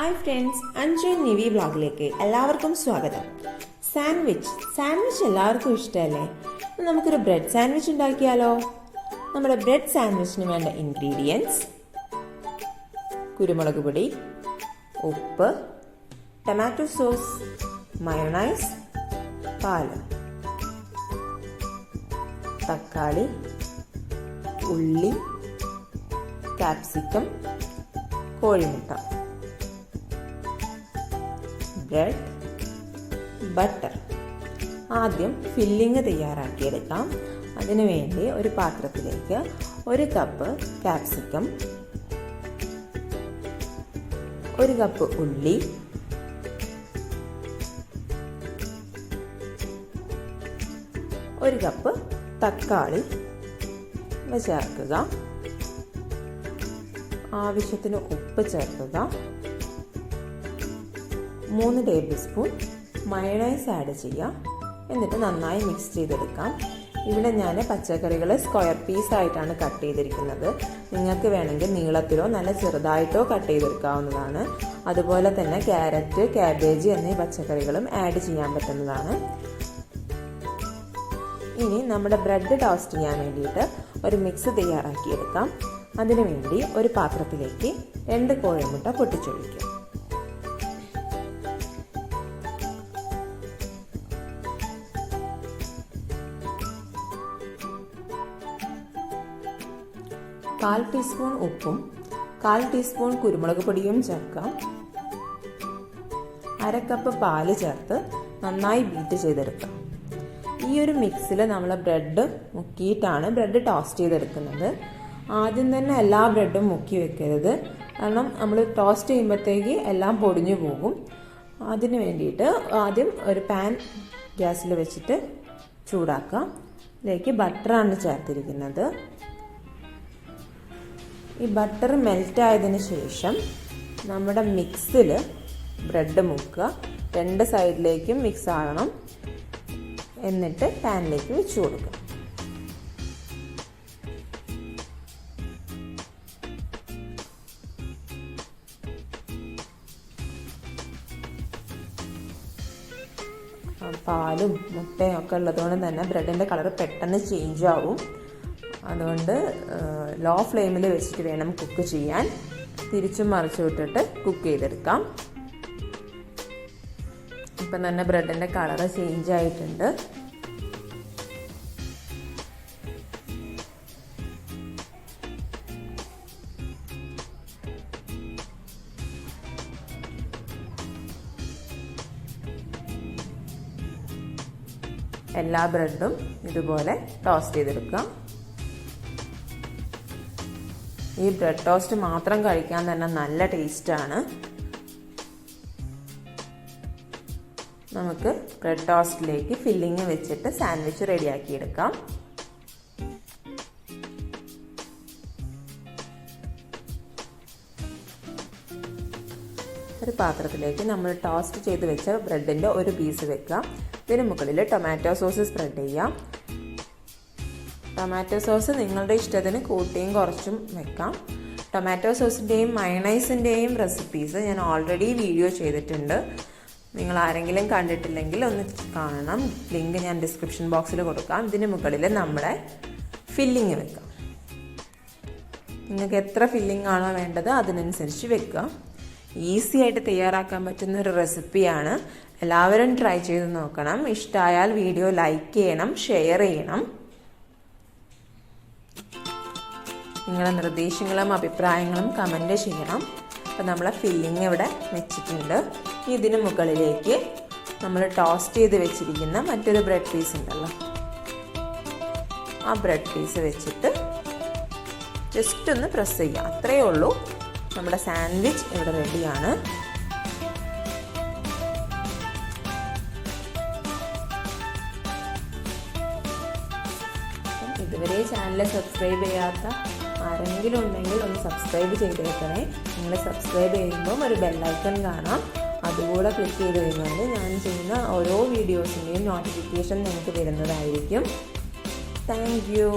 Hi friends, AnjuNNivi വ്ളോഗിലേക്ക് എല്ലാവർക്കും സ്വാഗതം. സാൻഡ്വിച്ച് എല്ലാവർക്കും ഇഷ്ടമല്ലേ? നമുക്കൊരു ബ്രെഡ് സാൻഡ്വിച്ച് ഉണ്ടാക്കിയാലോ? നമ്മുടെ ബ്രെഡ് സാൻഡ്വിച്ചിന് വേണ്ട ഇൻഗ്രീഡിയൻസ്: കുരുമുളക് പൊടി, ഉപ്പ്, ടൊമാറ്റോ സോസ്, മയോണൈസ്, പാല്, തക്കാളി, ഉള്ളി, ക്യാപ്സിക്കം, കോഴിമുട്ട, ബ്രെഡ്, ബട്ടർ. ആദ്യം ഫില്ലിങ് തയ്യാറാക്കിയെടുക്കാം. അതിനുവേണ്ടി ഒരു പാത്രത്തിലേക്ക് 1 കപ്പ് ക്യാപ്സിക്കം, 1 കപ്പ് ഉള്ളി, 1 കപ്പ് തക്കാളി ചേർക്കുക. ആവശ്യത്തിന് ഉപ്പ് ചേർക്കുക. 3 ടേബിൾ സ്പൂൺ മയോണൈസ് ആഡ് ചെയ്യുക. എന്നിട്ട് നന്നായി മിക്സ് ചെയ്തെടുക്കാം. ഇവിടെ ഞാൻ പച്ചക്കറികൾ സ്ക്വയർ പീസ് ആയിട്ടാണ് കട്ട് ചെയ്തിരിക്കുന്നത്. നിങ്ങൾക്ക് വേണമെങ്കിൽ നീളത്തിലോ നല്ല ചെറുതായിട്ടോ കട്ട് ചെയ്തെടുക്കാവുന്നതാണ്. അതുപോലെ തന്നെ ക്യാരറ്റ്, കാബേജ് എന്നീ പച്ചക്കറികളും ആഡ് ചെയ്യാൻ പറ്റുന്നതാണ്. ഇനി നമ്മുടെ ബ്രെഡ് ടോസ്റ്റ് ചെയ്യാൻ വേണ്ടിയിട്ട് ഒരു മിക്സ് തയ്യാറാക്കിയെടുക്കാം. അതിനുവേണ്ടി ഒരു പാത്രത്തിലേക്ക് 2 കോഴിമുട്ട പൊട്ടിച്ചൊഴിക്കുക. കാൽ ടീസ്പൂൺ ഉപ്പും 1/4 ടീസ്പൂൺ കുരുമുളക് പൊടിയും ചേർക്കാം. 1/2 കപ്പ് പാല് ചേർത്ത് നന്നായി ബീറ്റ് ചെയ്തെടുക്കാം. ഈ ഒരു മിക്സിൽ നമ്മൾ ബ്രെഡ് മുക്കിയിട്ടാണ് ബ്രെഡ് ടോസ്റ്റ് ചെയ്തെടുക്കുന്നത്. ആദ്യം തന്നെ എല്ലാ ബ്രെഡും മുക്കി വെക്കരുത്, കാരണം നമ്മൾ ടോസ്റ്റ് ചെയ്യുമ്പോഴത്തേക്ക് എല്ലാം പൊടിഞ്ഞു പോകും. അതിന് വേണ്ടിയിട്ട് ആദ്യം ഒരു പാൻ ഗ്യാസിൽ വെച്ചിട്ട് ചൂടാക്കാം. ഇതിലേക്ക് ബട്ടറാണ് ചേർത്തിരിക്കുന്നത്. ഈ ബട്ടർ മെൽറ്റ് ആയതിനു ശേഷം നമ്മുടെ മിക്സിൽ ബ്രെഡ് മുക്കുക. 2 സൈഡിലേക്കും മിക്സ് ആകണം. എന്നിട്ട് പാനിലേക്ക് വെച്ച് കൊടുക്കുക. പാലും മുട്ടയും ഒക്കെ ഉള്ളതുകൊണ്ട് തന്നെ ബ്രെഡിൻ്റെ കളർ പെട്ടെന്ന് ചേഞ്ച് ആവും. അതുകൊണ്ട് ലോ ഫ്ലെയിമിൽ വെച്ചിട്ട് വേണം കുക്ക് ചെയ്യാൻ. തിരിച്ചും മറിച്ചു വിട്ടിട്ട് കുക്ക് ചെയ്തെടുക്കാം. ഇപ്പം തന്നെ ബ്രെഡിൻ്റെ കളർ ചേഞ്ച് ആയിട്ടുണ്ട്. എല്ലാ ബ്രെഡും ഇതുപോലെ ടോസ്റ്റ് ചെയ്തെടുക്കാം. ഈ ബ്രെഡ് ടോസ്റ്റ് മാത്രം കഴിക്കാൻ തന്നെ നല്ല ടേസ്റ്റാണ്. നമുക്ക് ബ്രെഡ് ടോസ്റ്റിലേക്ക് ഫില്ലിങ് വെച്ചിട്ട് സാൻഡ്വിച്ച് റെഡിയാക്കിയെടുക്കാം. ഒരു പാത്രത്തിലേക്ക് നമ്മൾ ടോസ്റ്റ് ചെയ്ത് വെച്ച ബ്രെഡിൻ്റെ ഒരു പീസ് വെക്കാം. ഇതിന് മുകളിൽ ടൊമാറ്റോ സോസ് സ്പ്രെഡ് ചെയ്യാം. ടൊമാറ്റോ സോസ് നിങ്ങളുടെ ഇഷ്ടത്തിന് കൂട്ടിയും കുറച്ചും വെക്കാം. ടൊമാറ്റോ സോസിൻ്റെയും മയണൈസിൻ്റെയും റെസിപ്പീസ് ഞാൻ ഓൾറെഡി വീഡിയോ ചെയ്തിട്ടുണ്ട്. നിങ്ങൾ ആരെങ്കിലും കണ്ടിട്ടില്ലെങ്കിൽ ഒന്ന് കാണണം. ലിങ്ക് ഞാൻ ഡിസ്ക്രിപ്ഷൻ ബോക്സിൽ കൊടുക്കാം. ഇതിന് മുകളിൽ നമ്മുടെ ഫില്ലിങ് വെക്കാം. നിങ്ങൾക്ക് എത്ര ഫില്ലിംഗ് ആണോ വേണ്ടത് അതിനനുസരിച്ച് വെക്കുക. ഈസി ആയിട്ട് തയ്യാറാക്കാൻ പറ്റുന്ന ഒരു റെസിപ്പിയാണ്. എല്ലാവരും ട്രൈ ചെയ്ത് നോക്കണം. ഇഷ്ടമായാൽ വീഡിയോ ലൈക്ക് ചെയ്യണം, ഷെയർ ചെയ്യണം. നിങ്ങളുടെ നിർദ്ദേശങ്ങളും അഭിപ്രായങ്ങളും കമൻറ്റ് ചെയ്യണം. അപ്പോൾ നമ്മളെ ഫില്ലിങ് ഇവിടെ വെച്ചിട്ടുണ്ട്. ഇതിന് മുകളിലേക്ക് നമ്മൾ ടോസ്റ്റ് ചെയ്ത് വെച്ചിരിക്കുന്ന മറ്റൊരു ബ്രെഡ് പീസ് ഉണ്ടല്ലോ, ആ ബ്രെഡ് പീസ് വെച്ചിട്ട് ജസ്റ്റ് ഒന്ന് പ്രസ് ചെയ്യുക. അത്രയേ ഉള്ളൂ. നമ്മുടെ സാൻഡ്വിച്ച് ഇവിടെ റെഡിയാണ്. ഇതുവരെ ചാനൽ സബ്സ്ക്രൈബ് ചെയ്യാത്ത ആരെങ്കിലും ഉണ്ടെങ്കിൽ ഒന്ന് സബ്സ്ക്രൈബ് ചെയ്തേക്കണേ. നിങ്ങൾ സബ്സ്ക്രൈബ് ചെയ്യുമ്പം ഒരു ബെല്ലൈക്കൺ കാണാം. അതുകൂടെ ക്ലിക്ക് ചെയ്ത് കഴിഞ്ഞാൽ ഞാൻ ചെയ്യുന്ന ഓരോ വീഡിയോസിൻ്റെയും നോട്ടിഫിക്കേഷൻ നിങ്ങൾക്ക് വരുന്നതായിരിക്കും. Thank you.